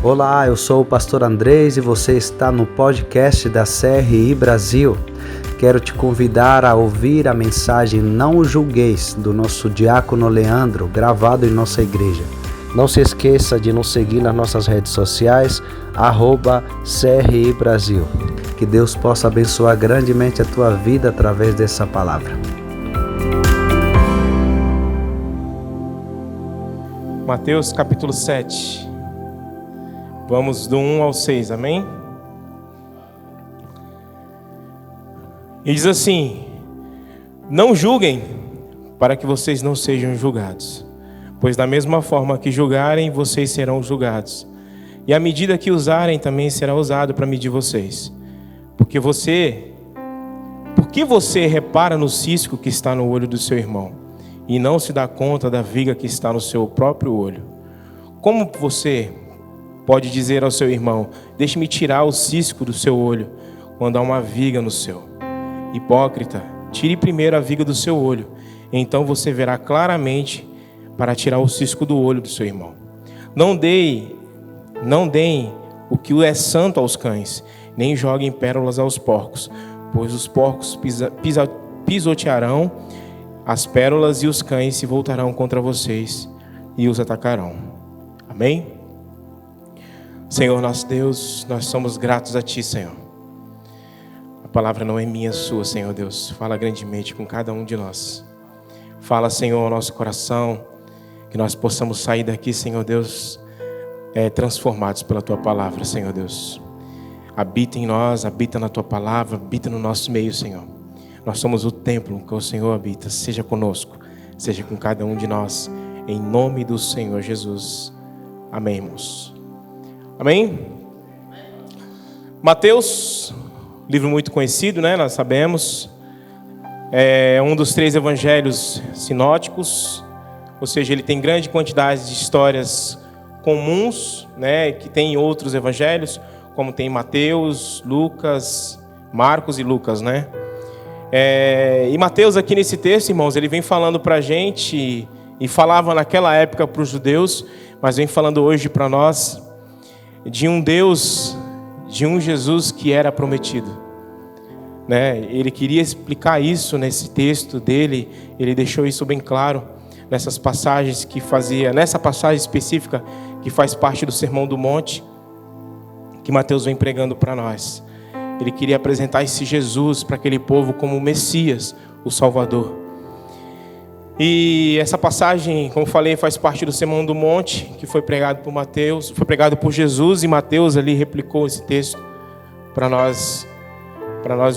Olá, eu sou o pastor Andrés e você está no podcast da CRI Brasil. Quero te convidar a ouvir a mensagem Não o Julgueis, do nosso diácono Leandro, gravado em nossa igreja. Não se esqueça de nos seguir nas nossas redes sociais, @CRI Brasil. Que Deus possa abençoar grandemente a tua vida através dessa palavra. Mateus capítulo 7. Vamos do 1 ao 6, amém? E diz assim: não julguem, para que vocês não sejam julgados. Pois da mesma forma que julgarem, vocês serão julgados. E a medida que usarem também será usado para medir vocês. Por que você repara no cisco que está no olho do seu irmão, e não se dá conta da viga que está no seu próprio olho? Como você pode dizer ao seu irmão: deixe-me tirar o cisco do seu olho, quando há uma viga no seu? Hipócrita, tire primeiro a viga do seu olho, então você verá claramente para tirar o cisco do olho do seu irmão. Não deem o que é santo aos cães, nem joguem pérolas aos porcos, pois os porcos pisotearão as pérolas e os cães se voltarão contra vocês e os atacarão. Amém? Senhor nosso Deus, nós somos gratos a Ti, Senhor. A palavra não é minha, é sua, Senhor Deus. Fala grandemente com cada um de nós. Fala, Senhor, ao nosso coração, que nós possamos sair daqui, Senhor Deus, transformados pela Tua palavra, Senhor Deus. Habita em nós, habita na Tua palavra, habita no nosso meio, Senhor. Nós somos o templo que o Senhor habita. Seja conosco, seja com cada um de nós, em nome do Senhor Jesus. Amém, irmãos. Amém? Mateus, livro muito conhecido, né? Nós sabemos. É um dos 3 evangelhos sinóticos, ou seja, ele tem grande quantidade de histórias comuns, né? Que tem em outros evangelhos, como tem Mateus, Lucas, Marcos e Lucas, né? E Mateus aqui nesse texto, irmãos, ele vem falando para a gente, e falava naquela época para os judeus, mas vem falando hoje para nós, de um Deus, de um Jesus que era prometido, né? Ele queria explicar isso nesse texto dele, ele deixou isso bem claro nessas passagens nessa passagem específica que faz parte do Sermão do Monte, que Mateus vem pregando para nós. Ele queria apresentar esse Jesus para aquele povo como o Messias, o Salvador. E essa passagem, como falei, faz parte do Sermão do Monte, que foi pregado por Mateus, foi pregado por Jesus, e Mateus ali replicou esse texto para nós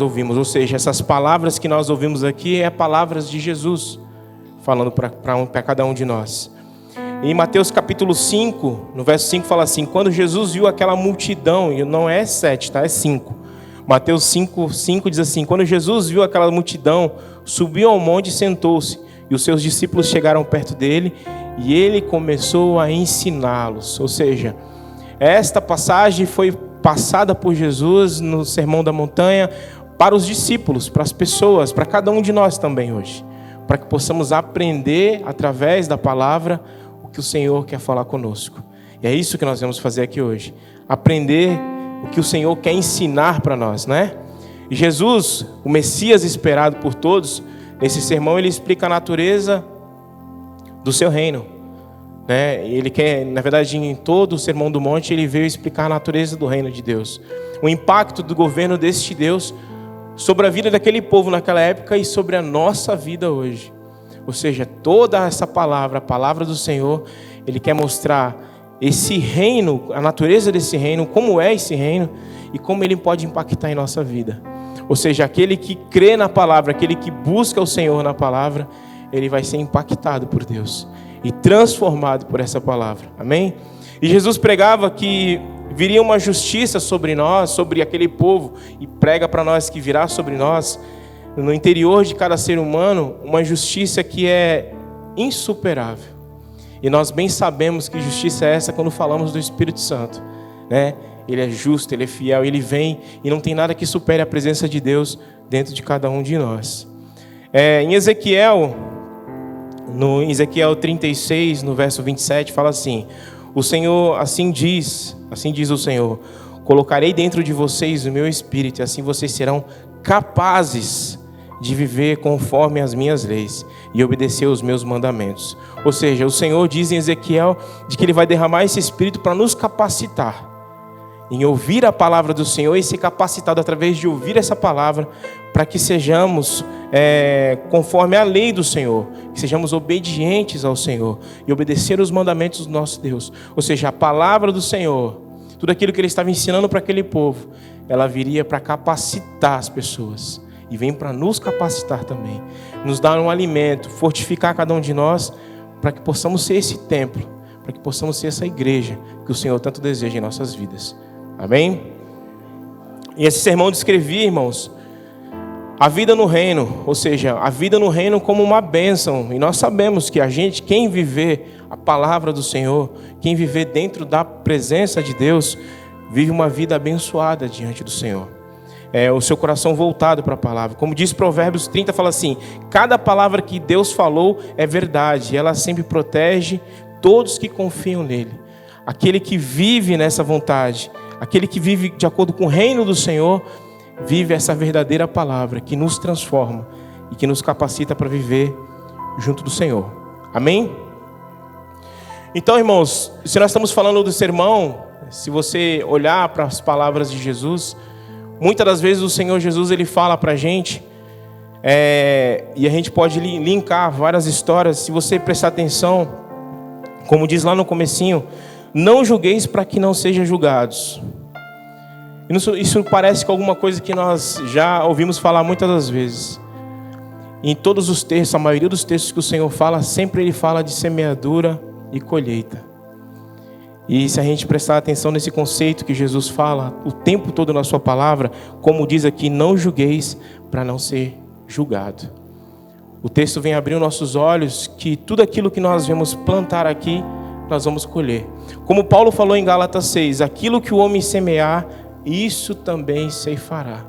ouvirmos. Ou seja, essas palavras que nós ouvimos aqui é palavras de Jesus, falando para cada um de nós. Em Mateus capítulo 5, no verso 5 fala assim: quando Jesus viu aquela multidão, e não é 7, tá? É 5. Mateus 5 diz assim: quando Jesus viu aquela multidão, subiu ao monte e sentou-se. E os seus discípulos chegaram perto dele e ele começou a ensiná-los. Ou seja, esta passagem foi passada por Jesus no Sermão da Montanha para os discípulos, para as pessoas, para cada um de nós também hoje, para que possamos aprender através da palavra o que o Senhor quer falar conosco. E é isso que nós vamos fazer aqui hoje, aprender o que o Senhor quer ensinar para nós, né? E Jesus, o Messias esperado por todos, nesse sermão ele explica a natureza do seu reino, né? Ele quer, na verdade, em todo o Sermão do Monte, ele veio explicar a natureza do reino de Deus, o impacto do governo deste Deus sobre a vida daquele povo naquela época e sobre a nossa vida hoje. Ou seja, toda essa palavra, a palavra do Senhor, ele quer mostrar esse reino, a natureza desse reino, como é esse reino e como ele pode impactar em nossa vida. Ou seja, aquele que crê na palavra, aquele que busca o Senhor na palavra, ele vai ser impactado por Deus e transformado por essa palavra. Amém? E Jesus pregava que viria uma justiça sobre nós, sobre aquele povo, e prega para nós que virá sobre nós, no interior de cada ser humano, uma justiça que é insuperável. E nós bem sabemos que justiça é essa quando falamos do Espírito Santo, né? Ele é justo, ele é fiel, ele vem e não tem nada que supere a presença de Deus dentro de cada um de nós. Em Ezequiel 36, no verso 27, fala assim: O Senhor assim diz o Senhor: colocarei dentro de vocês o meu espírito, e assim vocês serão capazes de viver conforme as minhas leis e obedecer os meus mandamentos. Ou seja, o Senhor diz em Ezequiel de que Ele vai derramar esse espírito para nos capacitar em ouvir a palavra do Senhor e ser capacitado através de ouvir essa palavra para que sejamos conforme a lei do Senhor, que sejamos obedientes ao Senhor e obedecer os mandamentos do nosso Deus. Ou seja, a palavra do Senhor, tudo aquilo que Ele estava ensinando para aquele povo, ela viria para capacitar as pessoas e vem para nos capacitar também, nos dar um alimento, fortificar cada um de nós para que possamos ser esse templo, para que possamos ser essa igreja que o Senhor tanto deseja em nossas vidas. Amém? E esse sermão descrevia, irmãos, a vida no reino, ou seja, a vida no reino como uma bênção. E nós sabemos que quem viver a palavra do Senhor, quem viver dentro da presença de Deus, vive uma vida abençoada diante do Senhor. O seu coração voltado para a palavra. Como diz Provérbios 30, fala assim: cada palavra que Deus falou é verdade, ela sempre protege todos que confiam nele. Aquele que vive nessa vontade, aquele que vive de acordo com o reino do Senhor, vive essa verdadeira palavra que nos transforma e que nos capacita para viver junto do Senhor. Amém? Então, irmãos, se nós estamos falando do sermão, se você olhar para as palavras de Jesus, muitas das vezes o Senhor Jesus Ele fala para a gente, e a gente pode linkar várias histórias. Se você prestar atenção, como diz lá no comecinho: não julgueis para que não sejam julgados. Isso parece com alguma coisa que nós já ouvimos falar muitas das vezes. Em todos os textos, a maioria dos textos que o Senhor fala, sempre Ele fala de semeadura e colheita. E se a gente prestar atenção nesse conceito que Jesus fala o tempo todo na sua palavra, como diz aqui: não julgueis para não ser julgado. O texto vem abrir nossos olhos que tudo aquilo que nós vamos plantar aqui, nós vamos colher. Como Paulo falou em Gálatas 6, aquilo que o homem semear, isso também ceifará.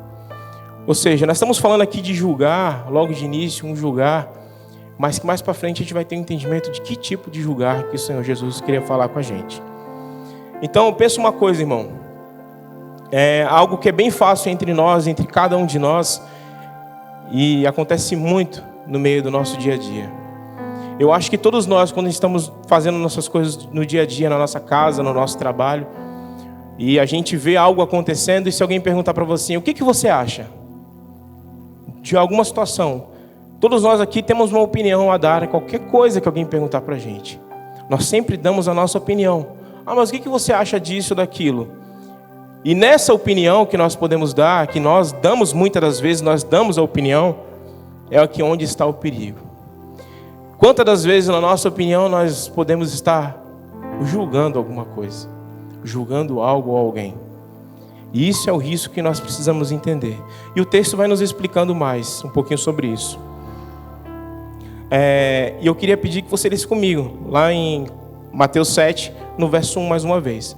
Ou seja, nós estamos falando aqui de julgar, logo de início, um julgar, mas que mais para frente a gente vai ter um entendimento de que tipo de julgar que o Senhor Jesus queria falar com a gente. Então, pensa uma coisa, irmão. Algo que é bem fácil entre nós, entre cada um de nós, e acontece muito no meio do nosso dia a dia. Eu acho que todos nós, quando estamos fazendo nossas coisas no dia a dia, na nossa casa, no nosso trabalho, e a gente vê algo acontecendo, e se alguém perguntar para você: o que você acha de alguma situação? Todos nós aqui temos uma opinião a dar a qualquer coisa que alguém perguntar para a gente. Nós sempre damos a nossa opinião. Mas o que você acha disso, daquilo? E nessa opinião que nós podemos dar, que nós damos muitas das vezes, nós damos a opinião, é aqui onde está o perigo. Quantas das vezes, na nossa opinião, nós podemos estar julgando alguma coisa, julgando algo ou alguém? E isso é o risco que nós precisamos entender. E o texto vai nos explicando mais um pouquinho sobre isso. E eu queria pedir que você lesse comigo, lá em Mateus 7, no verso 1, mais uma vez.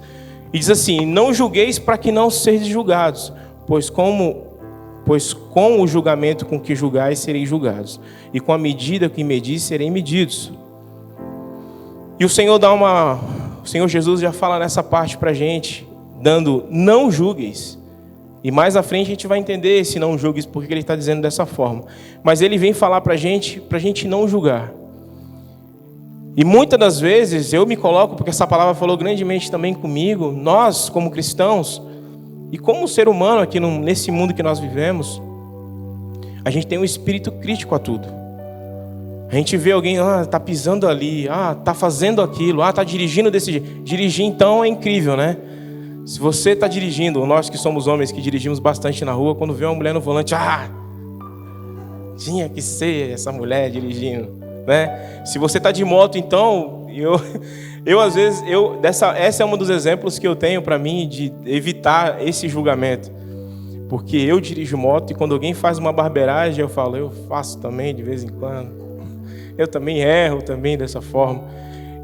E diz assim: não julgueis para que não sejais julgados, pois com o julgamento com que julgais, sereis julgados, e com a medida que medis, sereis medidos. E o Senhor Jesus já fala nessa parte para a gente, dando: não julgueis. E mais à frente a gente vai entender esse não julgues, porque Ele está dizendo dessa forma. Mas Ele vem falar para a gente não julgar. E muitas das vezes eu me coloco, porque essa palavra falou grandemente também comigo, nós como cristãos, e como ser humano aqui nesse mundo que nós vivemos, a gente tem um espírito crítico a tudo. A gente vê alguém, tá pisando ali, tá fazendo aquilo, tá dirigindo desse jeito. Dirigir então é incrível, né? Se você está dirigindo, nós que somos homens que dirigimos bastante na rua, quando vê uma mulher no volante, tinha que ser essa mulher dirigindo, né? Se você está de moto, então, eu às vezes, essa é um dos exemplos que eu tenho para mim de evitar esse julgamento. Porque eu dirijo moto e quando alguém faz uma barbeiragem, eu falo: eu faço também de vez em quando. Eu também erro também dessa forma.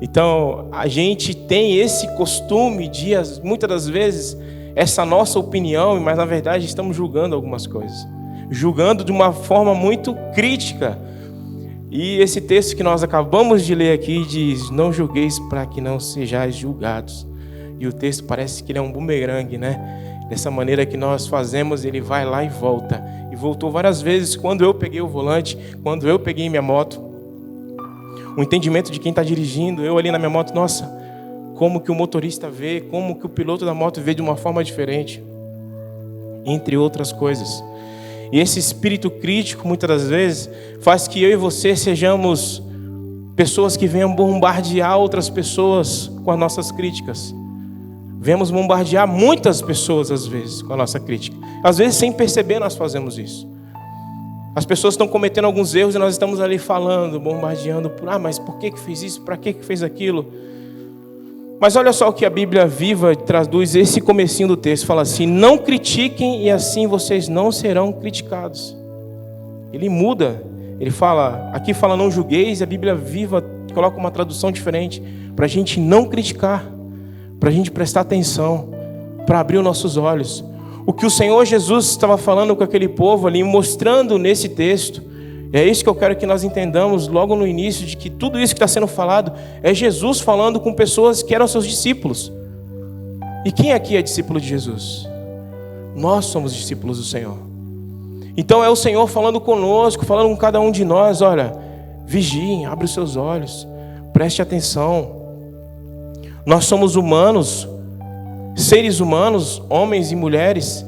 Então, a gente tem esse costume de, muitas das vezes, essa nossa opinião, mas na verdade estamos julgando algumas coisas. Julgando de uma forma muito crítica. E esse texto que nós acabamos de ler aqui diz: não julgueis para que não sejais julgados. E o texto parece que ele é um bumerangue, né? Dessa maneira que nós fazemos, ele vai lá e volta. E voltou várias vezes quando eu peguei o volante, quando eu peguei minha moto. O entendimento de quem está dirigindo, eu ali na minha moto, nossa, como que o motorista vê, como que o piloto da moto vê de uma forma diferente. Entre outras coisas. E esse espírito crítico, muitas das vezes, faz que eu e você sejamos pessoas que venham bombardear outras pessoas com as nossas críticas. Venhamos bombardear muitas pessoas, às vezes, com a nossa crítica. Às vezes, sem perceber, nós fazemos isso. As pessoas estão cometendo alguns erros e nós estamos ali falando, bombardeando por, mas por que fez isso? Para que fez aquilo? Mas olha só o que a Bíblia Viva traduz esse comecinho do texto. Fala assim: não critiquem e assim vocês não serão criticados. Ele muda. Ele fala, aqui fala não julgueis, e a Bíblia Viva coloca uma tradução diferente. Para a gente não criticar. Para a gente prestar atenção. Para abrir os nossos olhos. O que o Senhor Jesus estava falando com aquele povo ali, mostrando nesse texto. É isso que eu quero que nós entendamos logo no início, de que tudo isso que está sendo falado é Jesus falando com pessoas que eram seus discípulos. E quem aqui é discípulo de Jesus? Nós somos discípulos do Senhor. Então é o Senhor falando conosco, falando com cada um de nós: olha, vigiem, abre os seus olhos, preste atenção. Nós somos humanos, seres humanos, homens e mulheres,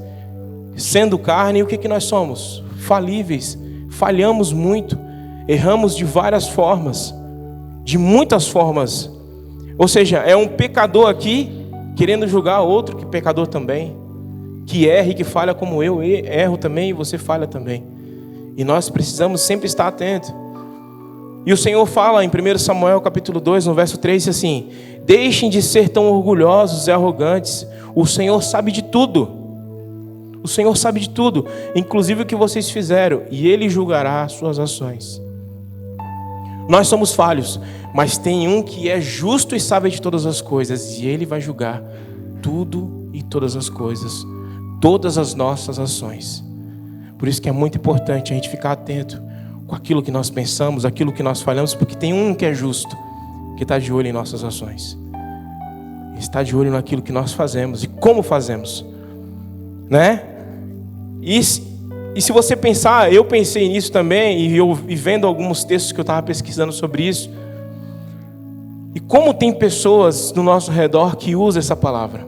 sendo carne, e o que nós somos? Falíveis. Falhamos muito, erramos de várias formas, de muitas formas. Ou seja, é um pecador aqui querendo julgar outro que é pecador também, que erra e que falha como eu erro também e você falha também. E nós precisamos sempre estar atentos. E o Senhor fala em 1 Samuel capítulo 2, no verso 3, assim: deixem de ser tão orgulhosos e arrogantes, o Senhor sabe de tudo. O Senhor sabe de tudo, inclusive o que vocês fizeram, e Ele julgará as suas ações. Nós somos falhos, mas tem um que é justo e sabe de todas as coisas, e Ele vai julgar tudo e todas as coisas, todas as nossas ações. Por isso que é muito importante a gente ficar atento com aquilo que nós pensamos, aquilo que nós falhamos, porque tem um que é justo, que está de olho em nossas ações. Está de olho naquilo que nós fazemos e como fazemos, né? E se você pensar, eu pensei nisso também, e vendo alguns textos que eu estava pesquisando sobre isso, e como tem pessoas no nosso redor que usam essa palavra.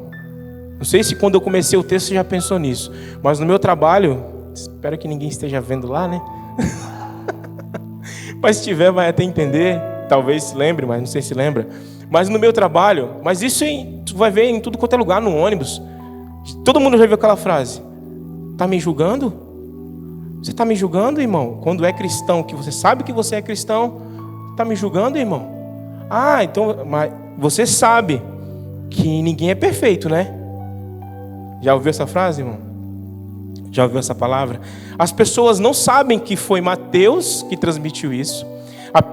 Não sei se quando eu comecei o texto você já pensou nisso, mas no meu trabalho, espero que ninguém esteja vendo lá, né? Mas se tiver, vai até entender, talvez se lembre, mas não sei se lembra. Mas no meu trabalho, mas isso tu vai ver em tudo quanto é lugar, no ônibus. Todo mundo já viu aquela frase: está me julgando? Você está me julgando, irmão? Quando é cristão, que você sabe que você é cristão, está me julgando, irmão? Então, mas você sabe que ninguém é perfeito, né? Já ouviu essa frase, irmão? Já ouviu essa palavra? As pessoas não sabem que foi Mateus que transmitiu isso.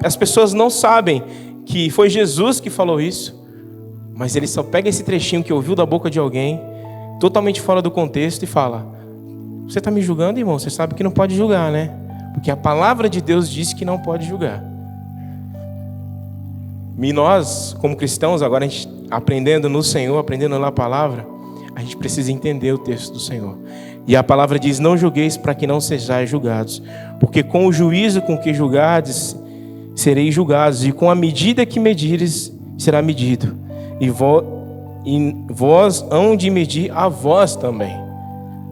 As pessoas não sabem que foi Jesus que falou isso. Mas ele só pega esse trechinho que ouviu da boca de alguém, totalmente fora do contexto, e fala: você está me julgando, irmão? Você sabe que não pode julgar, né? Porque a palavra de Deus diz que não pode julgar. E nós, como cristãos, agora a gente aprendendo no Senhor, aprendendo na palavra, a gente precisa entender o texto do Senhor. E a palavra diz: não julgueis para que não sejais julgados, porque com o juízo com que julgardes, sereis julgados, e com a medida que medires, será medido. E vós hão de medir a vós também.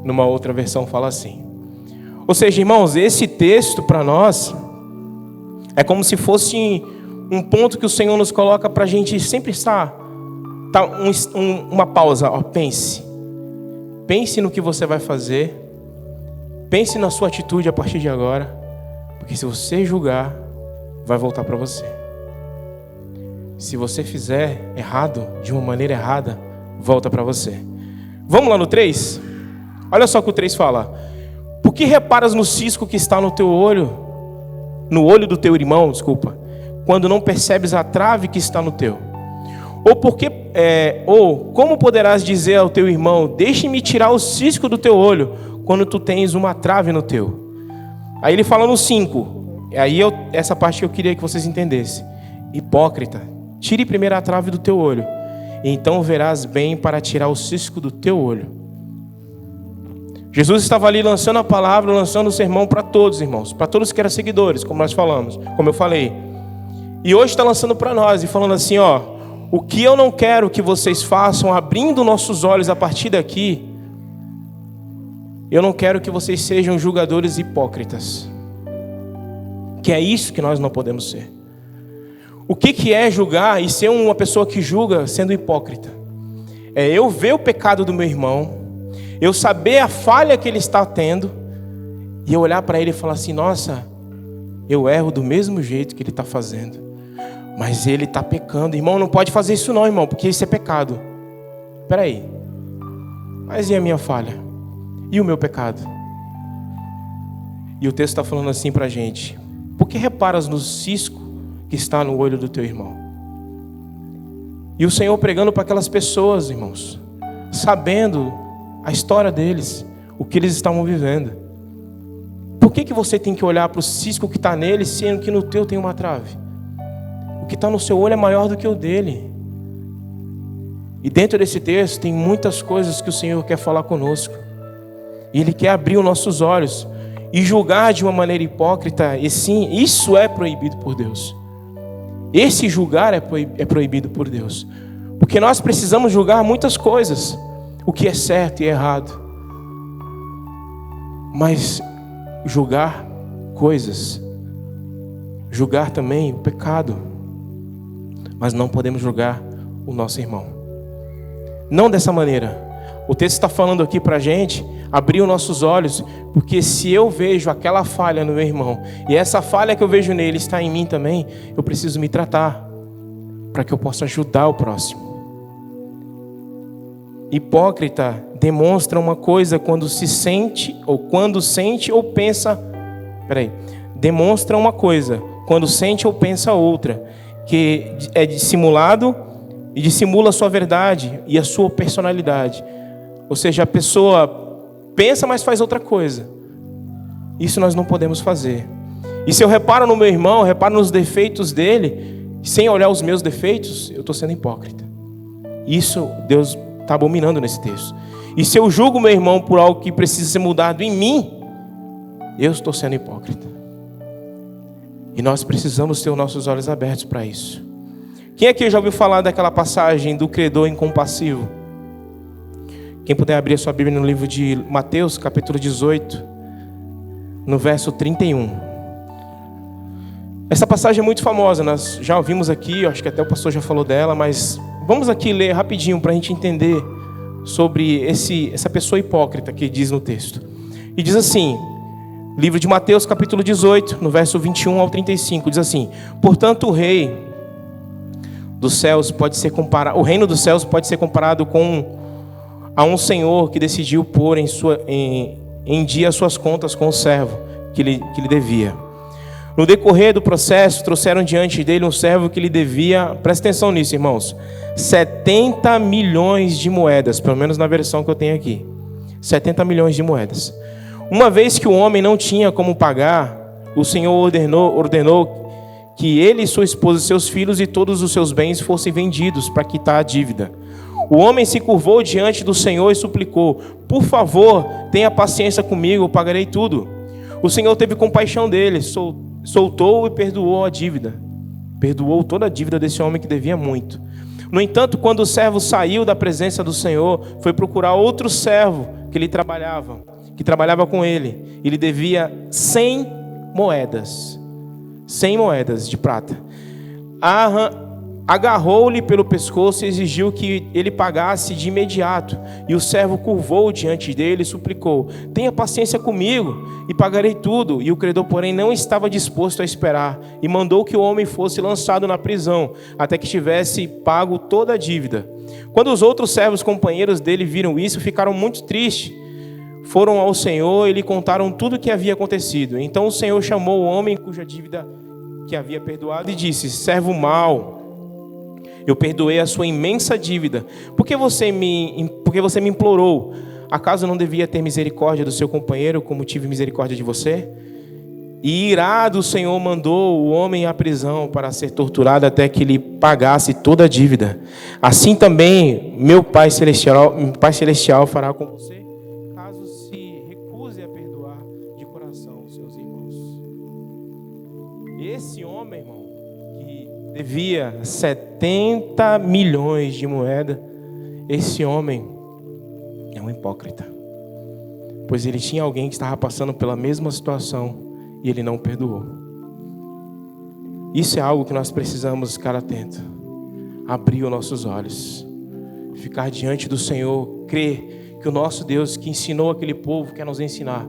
Numa outra versão fala assim. Ou seja, irmãos, esse texto para nós é como se fosse um ponto que o Senhor nos coloca para a gente sempre estar uma pausa. Pense no que você vai fazer, pense na sua atitude a partir de agora, porque se você julgar, vai voltar para você. Se você fizer errado, de uma maneira errada, volta para você. Vamos lá no 3? Olha só o que o 3 fala: por que reparas no cisco que está no teu olho, no olho do teu irmão, quando não percebes a trave que está no teu? Ou como poderás dizer ao teu irmão: deixe-me tirar o cisco do teu olho, quando tu tens uma trave no teu? Aí ele fala no 5: Essa parte que eu queria que vocês entendessem. Hipócrita, tire primeiro a trave do teu olho, e então verás bem para tirar o cisco do teu olho. Jesus estava ali lançando a palavra, lançando o sermão para todos, irmãos, para todos que eram seguidores, como nós falamos, como eu falei. E hoje está lançando para nós e falando assim, o que eu não quero que vocês façam, abrindo nossos olhos a partir daqui, eu não quero que vocês sejam julgadores hipócritas. Que é isso que nós não podemos ser. O que é julgar e ser uma pessoa que julga sendo hipócrita? É eu ver o pecado do meu irmão, eu saber a falha que ele está tendo, e eu olhar para ele e falar assim, nossa, eu erro do mesmo jeito que ele está fazendo, mas ele está pecando. Irmão, não pode fazer isso não, irmão, porque isso é pecado. Espera aí, mas e a minha falha? E o meu pecado? E o texto está falando assim para a gente, por que reparas no cisco que está no olho do teu irmão? E o Senhor pregando para aquelas pessoas, irmãos, sabendo a história deles, o que eles estavam vivendo. Por que você tem que olhar para o cisco que está nele, sendo que no teu tem uma trave? O que está no seu olho é maior do que o dele. E dentro desse texto tem muitas coisas que o Senhor quer falar conosco. E Ele quer abrir os nossos olhos e julgar de uma maneira hipócrita. E sim, isso é proibido por Deus. Esse julgar é proibido por Deus. Porque nós precisamos julgar muitas coisas, o que é certo e errado. Mas julgar coisas, julgar também o pecado. Mas não podemos julgar o nosso irmão. Não dessa maneira. O texto está falando aqui para a gente abrir os nossos olhos, porque se eu vejo aquela falha no meu irmão, e essa falha que eu vejo nele está em mim também, eu preciso me tratar, para que eu possa ajudar o próximo. Hipócrita demonstra uma coisa quando se sente, ou quando sente ou pensa, demonstra uma coisa quando sente ou pensa outra, que é dissimulado e dissimula a sua verdade e a sua personalidade. Ou seja, a pessoa pensa, mas faz outra coisa. Isso nós não podemos fazer. E se eu reparo no meu irmão, eu reparo nos defeitos dele, sem olhar os meus defeitos, eu estou sendo hipócrita. Isso Deus está abominando nesse texto. E se eu julgo meu irmão por algo que precisa ser mudado em mim, eu estou sendo hipócrita. E nós precisamos ter os nossos olhos abertos para isso. Quem aqui já ouviu falar daquela passagem do credor incompassivo? Quem puder abrir a sua Bíblia no livro de Mateus, capítulo 18, no verso 31. Essa passagem é muito famosa, nós já ouvimos aqui, acho que até o pastor já falou dela, mas vamos aqui ler rapidinho para a gente entender sobre essa pessoa hipócrita que diz no texto. E diz assim, livro de Mateus, capítulo 18, no verso 21 ao 35, diz assim: portanto, o reino dos céus pode ser comparado a um senhor que decidiu pôr em dia as suas contas com o servo que lhe devia. No decorrer do processo, trouxeram diante dele um servo que lhe devia, presta atenção nisso, irmãos, 70 milhões de moedas, pelo menos na versão que eu tenho aqui, 70 milhões de moedas. Uma vez que o homem não tinha como pagar, o Senhor ordenou que ele, sua esposa, seus filhos e todos os seus bens fossem vendidos para quitar a dívida. O homem se curvou diante do Senhor e suplicou: por favor, tenha paciência comigo, eu pagarei tudo. O Senhor teve compaixão dele, soltou e perdoou a dívida. Perdoou toda a dívida desse homem que devia muito. No entanto, quando o servo saiu da presença do Senhor, foi procurar outro servo que trabalhava com ele. Ele devia 100 moedas de prata. Agarrou-lhe pelo pescoço e exigiu que ele pagasse de imediato. E o servo curvou diante dele e suplicou: tenha paciência comigo e pagarei tudo. E o credor, porém, não estava disposto a esperar e mandou que o homem fosse lançado na prisão até que tivesse pago toda a dívida. Quando os outros servos companheiros dele viram isso, ficaram muito tristes. Foram ao Senhor e lhe contaram tudo o que havia acontecido. Então o Senhor chamou o homem cuja dívida que havia perdoado e disse: servo mau, eu perdoei a sua imensa dívida. Por que você me implorou? Acaso não devia ter misericórdia do seu companheiro como tive misericórdia de você? E irado o Senhor mandou o homem à prisão para ser torturado até que ele pagasse toda a dívida. Assim também meu Pai Celestial fará com você, caso se recuse a perdoar de coração os seus irmãos. Esse homem, irmão, que devia 70 milhões de moedas, esse homem é um hipócrita. Pois ele tinha alguém que estava passando pela mesma situação e ele não perdoou. Isso é algo que nós precisamos ficar atento. Abrir os nossos olhos. Ficar diante do Senhor. Crer que o nosso Deus que ensinou aquele povo quer nos ensinar.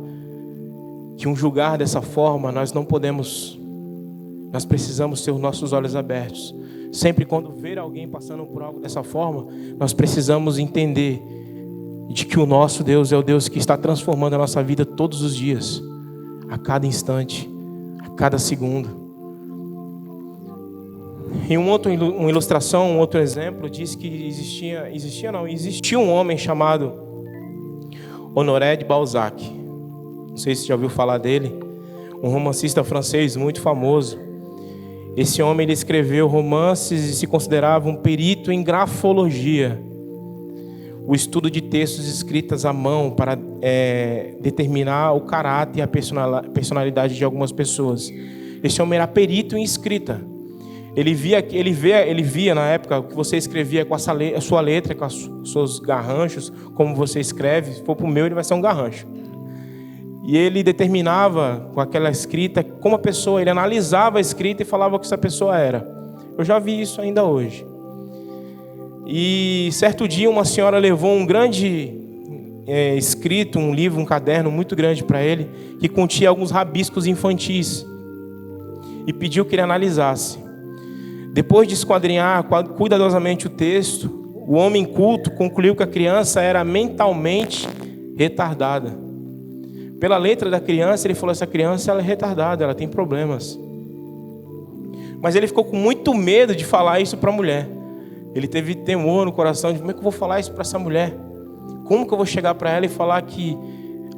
Que um julgar dessa forma nós não podemos. Nós precisamos ter os nossos olhos abertos. Sempre quando ver alguém passando por algo dessa forma, nós precisamos entender de que o nosso Deus é o Deus que está transformando a nossa vida todos os dias. A cada instante, a cada segundo. E uma ilustração, um outro exemplo, diz que existia um homem chamado Honoré de Balzac. Não sei se você já ouviu falar dele. Um romancista francês muito famoso. Esse homem ele escreveu romances e se considerava um perito em grafologia. O estudo de textos escritos à mão para determinar o caráter e a personalidade de algumas pessoas. Esse homem era perito em escrita. Ele via na época que você escrevia com a sua letra, com os seus garranchos, como você escreve. Se for para o meu, ele vai ser um garrancho. E ele determinava com aquela escrita como a pessoa, ele analisava a escrita e falava o que essa pessoa era. Eu já vi isso ainda hoje. E certo dia uma senhora levou um grande escrito, um livro, um caderno muito grande para ele, que continha alguns rabiscos infantis, e pediu que ele analisasse. Depois de esquadrinhar cuidadosamente o texto, o homem culto concluiu que a criança era mentalmente retardada. Pela letra da criança, ele falou: essa criança ela é retardada, ela tem problemas. Mas ele ficou com muito medo de falar isso para a mulher. Ele teve temor no coração de como é que eu vou falar isso para essa mulher? Como que eu vou chegar para ela e falar que...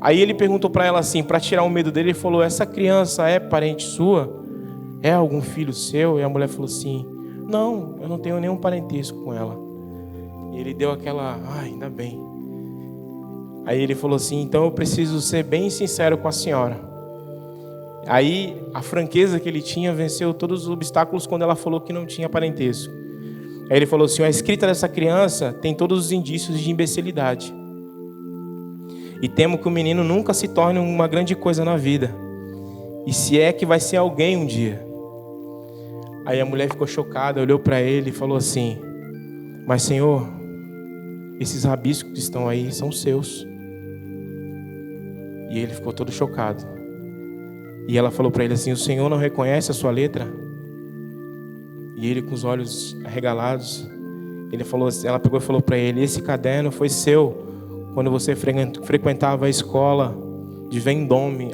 Aí ele perguntou para ela assim, para tirar o medo dele, ele falou: essa criança é parente sua? É algum filho seu? E a mulher falou assim: não, eu não tenho nenhum parentesco com ela. E ele deu aquela: ainda bem. Aí ele falou assim: então eu preciso ser bem sincero com a senhora. Aí a franqueza que ele tinha venceu todos os obstáculos quando ela falou que não tinha parentesco. Aí ele falou assim: a escrita dessa criança tem todos os indícios de imbecilidade. E temo que o menino nunca se torne uma grande coisa na vida. E se é que vai ser alguém um dia. Aí a mulher ficou chocada, olhou para ele e falou assim: mas Senhor, esses rabiscos que estão aí são seus. E ele ficou todo chocado. E ela falou para ele assim: o Senhor não reconhece a sua letra? E ele, com os olhos arregalados, ela pegou e falou para ele: esse caderno foi seu quando você frequentava a escola de Vendôme,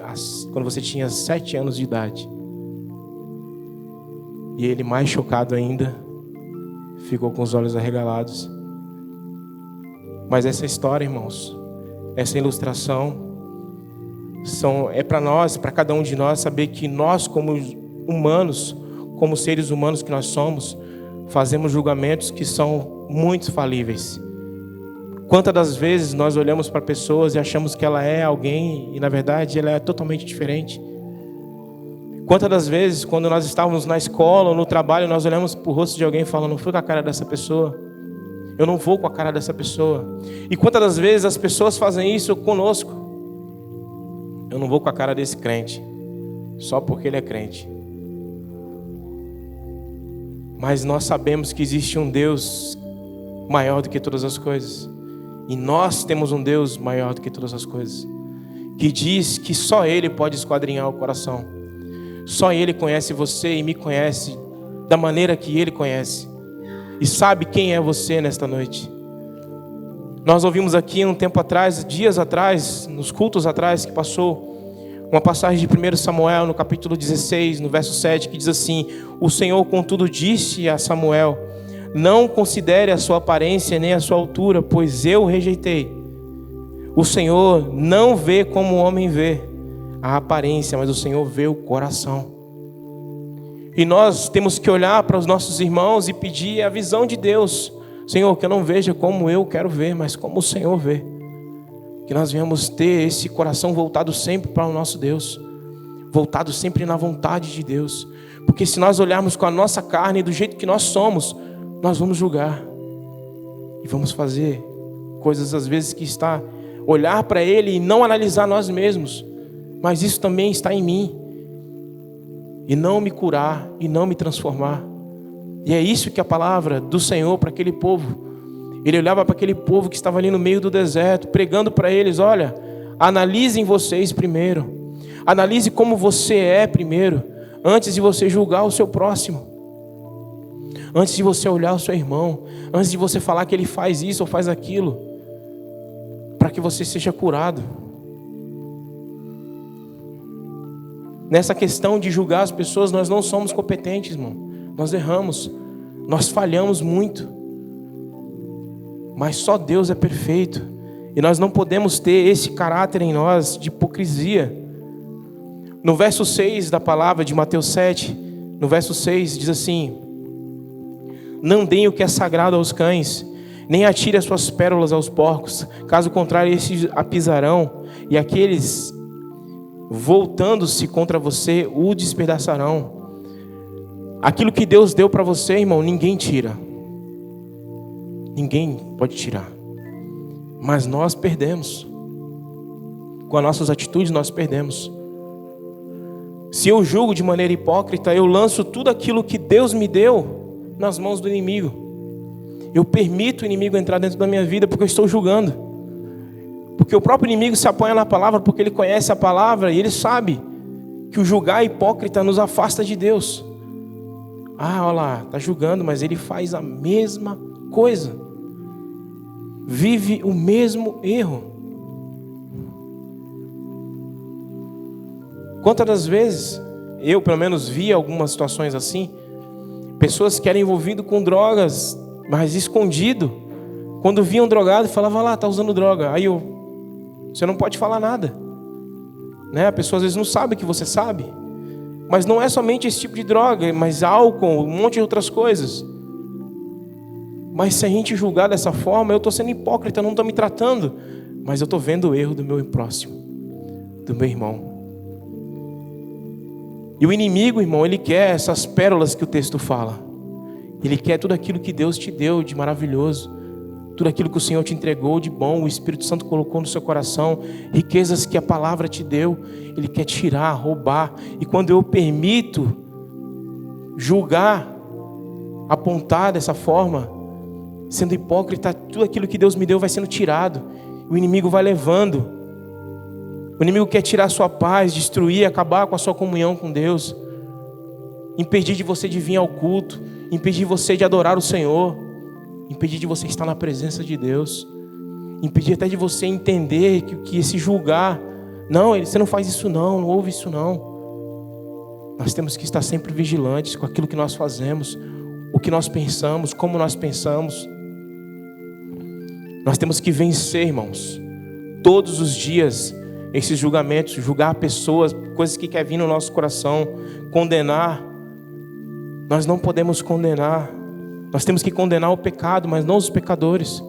quando você tinha 7 anos de idade. E ele, mais chocado ainda, ficou com os olhos arregalados. Mas essa história, irmãos, essa ilustração, é para nós, para cada um de nós, saber que nós, como humanos, como seres humanos que nós somos, fazemos julgamentos que são muito falíveis. Quantas das vezes nós olhamos para pessoas e achamos que ela é alguém e na verdade ela é totalmente diferente? Quantas das vezes, quando nós estávamos na escola ou no trabalho, nós olhamos para o rosto de alguém e falamos: não fui com a cara dessa pessoa, eu não vou com a cara dessa pessoa. E quantas das vezes as pessoas fazem isso conosco? Eu não vou com a cara desse crente, só porque ele é crente. Mas nós sabemos que existe um Deus maior do que todas as coisas. E nós temos um Deus maior do que todas as coisas, que diz que só Ele pode esquadrinhar o coração. Só Ele conhece você e me conhece da maneira que Ele conhece. E sabe quem é você nesta noite. Nós ouvimos aqui um tempo atrás, dias atrás, nos cultos atrás que passou, uma passagem de 1 Samuel, no capítulo 16, no verso 7, que diz assim: o Senhor, contudo, disse a Samuel: não considere a sua aparência nem a sua altura, pois eu o rejeitei. O Senhor não vê como o homem vê. a aparência, mas o Senhor vê o coração. E nós temos que olhar para os nossos irmãos e pedir a visão de Deus. Senhor, que eu não veja como eu quero ver, mas como o Senhor vê. Que nós venhamos ter esse coração voltado sempre para o nosso Deus, voltado sempre na vontade de Deus. Porque se nós olharmos com a nossa carne do jeito que nós somos, nós vamos julgar. E vamos fazer coisas às vezes que está olhar para Ele e não analisar nós mesmos. Mas isso também está em mim. E não me curar, e não me transformar. E é isso que a palavra do Senhor para aquele povo. Ele olhava para aquele povo que estava ali no meio do deserto, pregando para eles: olha, analisem vocês primeiro. Analise como você é primeiro, antes de você julgar o seu próximo. Antes de você olhar o seu irmão, antes de você falar que ele faz isso ou faz aquilo, para que você seja curado. Nessa questão de julgar as pessoas, nós não somos competentes, irmão. Nós erramos, nós falhamos muito. Mas só Deus é perfeito. E nós não podemos ter esse caráter em nós de hipocrisia. No verso 6 da palavra de Mateus 7, no verso 6 diz assim: não deem o que é sagrado aos cães, nem atire as suas pérolas aos porcos, caso contrário esses a pisarão, e aqueles voltando-se contra você o despedaçarão. Aquilo que Deus deu para você, irmão, ninguém tira. Ninguém pode tirar. Mas nós perdemos. Com as nossas atitudes nós perdemos. Se eu julgo de maneira hipócrita, eu lanço tudo aquilo que Deus me deu nas mãos do inimigo. Eu permito o inimigo entrar dentro da minha vida porque eu estou julgando. Porque o próprio inimigo se apoia na palavra, porque ele conhece a palavra e ele sabe que o julgar hipócrita nos afasta de Deus. Ah, olha lá, está julgando, mas ele faz a mesma coisa. Vive o mesmo erro. Quantas das vezes, eu pelo menos vi algumas situações assim, pessoas que eram envolvidas com drogas, mas escondido. Quando viam drogado, falavam lá, está usando droga. Aí você não pode falar nada, né? A pessoa às vezes não sabe que você sabe. Mas não é somente esse tipo de droga, mas álcool, um monte de outras coisas. Mas se a gente julgar dessa forma, eu estou sendo hipócrita, não estou me tratando, mas eu estou vendo o erro do meu próximo, do meu irmão. E o inimigo, irmão, ele quer essas pérolas que o texto fala. Ele quer tudo aquilo que Deus te deu de maravilhoso, tudo aquilo que o Senhor te entregou de bom, o Espírito Santo colocou no seu coração, riquezas que a palavra te deu. Ele quer tirar, roubar. E quando eu permito julgar, apontar dessa forma, sendo hipócrita, tudo aquilo que Deus me deu vai sendo tirado. O inimigo vai levando. O inimigo quer tirar a sua paz, destruir, acabar com a sua comunhão com Deus, impedir de você de vir ao culto, impedir você de adorar o Senhor, impedir de você estar na presença de Deus, impedir até de você entender que esse julgar, não, você não faz isso não ouve isso não. Nós temos que estar sempre vigilantes com aquilo que nós fazemos, o que nós pensamos, como nós pensamos. Nós temos que vencer, irmãos, todos os dias esses julgamentos, julgar pessoas, coisas que querem vir no nosso coração, condenar. Nós não podemos condenar. Nós temos que condenar o pecado, mas não os pecadores.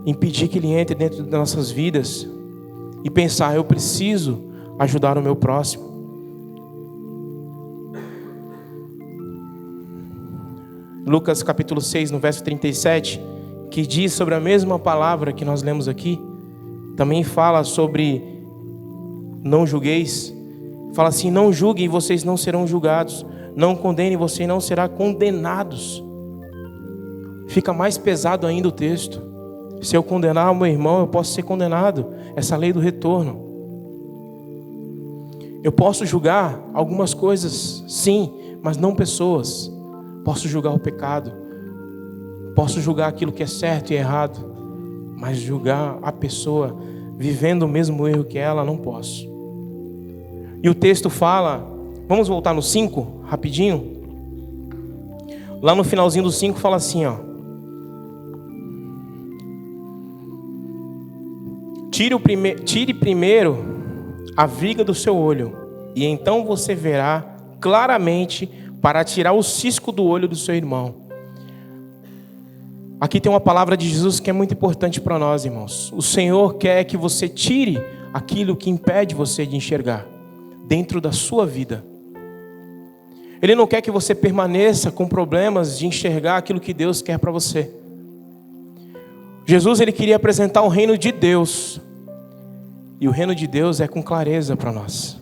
Impedir que ele entre dentro das nossas vidas e pensar: eu preciso ajudar o meu próximo. Lucas capítulo 6, no verso 37, que diz sobre a mesma palavra que nós lemos aqui, também fala sobre não julgueis. Fala assim: não julguem e vocês não serão julgados. Não condenem, você não será condenados. Fica mais pesado ainda o texto. Se eu condenar o meu irmão, eu posso ser condenado. Essa lei do retorno. Eu posso julgar algumas coisas, sim, mas não pessoas. Posso julgar o pecado. Posso julgar aquilo que é certo e errado. Mas julgar a pessoa vivendo o mesmo erro que ela, não posso. E o texto fala, vamos voltar no 5, rapidinho. Lá no finalzinho do 5 fala assim, ó: tire primeiro a viga do seu olho, e então você verá claramente para tirar o cisco do olho do seu irmão. Aqui tem uma palavra de Jesus que é muito importante para nós, irmãos. O Senhor quer que você tire aquilo que impede você de enxergar dentro da sua vida. Ele não quer que você permaneça com problemas de enxergar aquilo que Deus quer para você. Jesus, ele queria apresentar o reino de Deus. E o reino de Deus é com clareza para nós.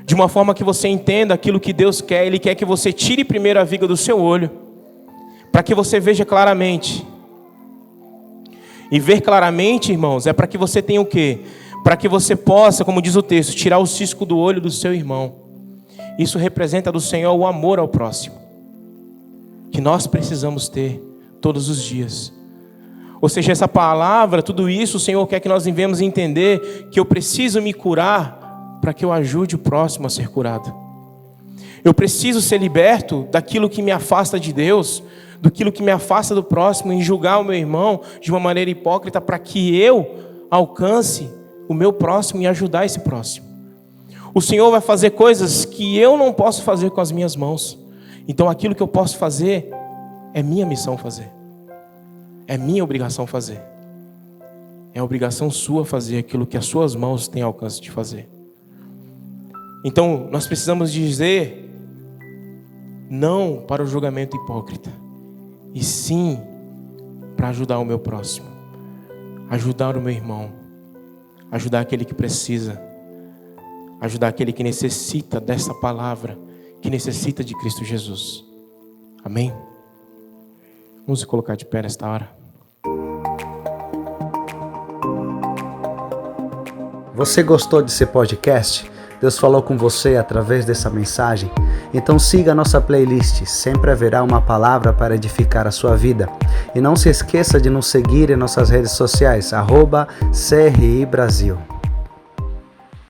De uma forma que você entenda aquilo que Deus quer. Ele quer que você tire primeiro a viga do seu olho, para que você veja claramente. E ver claramente, irmãos, é para que você tenha o quê? Para que você possa, como diz o texto, tirar o cisco do olho do seu irmão. Isso representa do Senhor o amor ao próximo, que nós precisamos ter todos os dias. Ou seja, essa palavra, tudo isso, o Senhor quer que nós devemos entender que eu preciso me curar para que eu ajude o próximo a ser curado. Eu preciso ser liberto daquilo que me afasta de Deus, daquilo que me afasta do próximo, em julgar o meu irmão de uma maneira hipócrita, para que eu alcance o meu próximo e ajudar esse próximo. O Senhor vai fazer coisas que eu não posso fazer com as minhas mãos. Então aquilo que eu posso fazer, é minha missão fazer. É minha obrigação fazer. É obrigação sua fazer aquilo que as suas mãos têm alcance de fazer. Então nós precisamos dizer não para o julgamento hipócrita, e sim para ajudar o meu próximo, ajudar o meu irmão, ajudar aquele que precisa, ajudar aquele que necessita dessa palavra, que necessita de Cristo Jesus. Amém? Vamos se colocar de pé nesta hora. Você gostou desse podcast? Deus falou com você através dessa mensagem? Então siga a nossa playlist, sempre haverá uma palavra para edificar a sua vida. E não se esqueça de nos seguir em nossas redes sociais, @CRI Brasil.